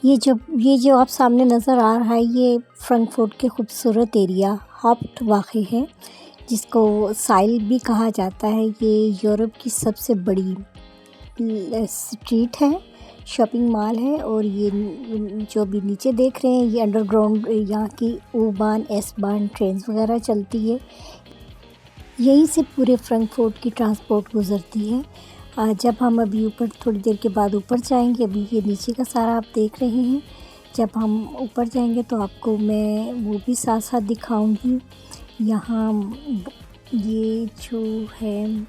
ये जो आप सामने नज़र आ रहा है ये फ्रैंकफर्ट के खूबसूरत एरिया हाफ्ट वाक़ है, जिसको साइल भी कहा जाता है। ये यूरोप की सबसे बड़ी स्ट्रीट है, शॉपिंग मॉल है। और ये जो अभी नीचे देख रहे हैं ये अंडरग्राउंड यहाँ की U-Bahn S-Bahn ट्रेन्स वगैरह चलती है। यहीं से पूरे फ्रैंकफर्ट की ट्रांसपोर्ट गुज़रती है। जब हम अभी ऊपर थोड़ी देर के बाद ऊपर जाएंगे, अभी ये नीचे का सारा आप देख रहे हैं। जब हम ऊपर जाएंगे तो आपको मैं वो भी साथ साथ दिखाऊंगी। यहाँ ये जो है,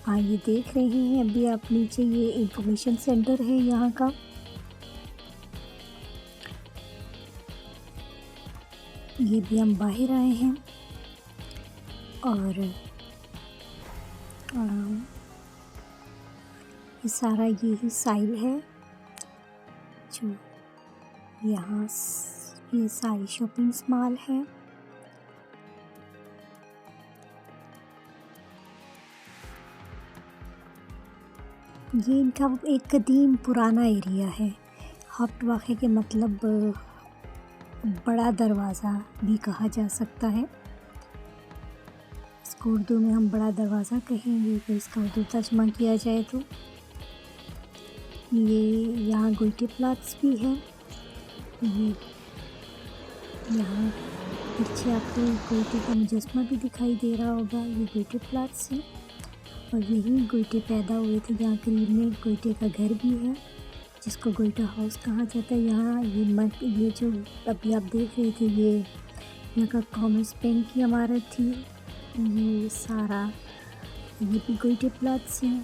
हाँ ये देख रहे हैं अभी आप नीचे, ये इंफॉर्मेशन सेंटर है यहाँ का। ये भी हम बाहर आए हैं और ये सारा यही साइल है जो यहाँ ये सारी शॉपिंग मॉल है। ये इनका एक कदीम पुराना एरिया है। हाफ्ट वाक़े के मतलब बड़ा दरवाज़ा भी कहा जा सकता है। इसको उर्दू में हम बड़ा दरवाज़ा कहेंगे तो इसका उर्दू तर्जमा किया जाए तो। ये यहाँ गोइटे प्लाट्स भी है। ये यहाँ पीछे आपको गोइटे का मुजस्मा भी दिखाई दे रहा होगा। ये गोइटे प्लाट्स है और यही गोइटे पैदा हुए थे। यहाँ करीब में गोइटे का घर भी है जिसको गोइटा हाउस कहा जाता है। यहाँ ये जो अभी आप देख रहे थे ये यहाँ का कॉमर्स बैंक की इमारत थी। ये सारा ये भी गोइटे प्लाट्स है।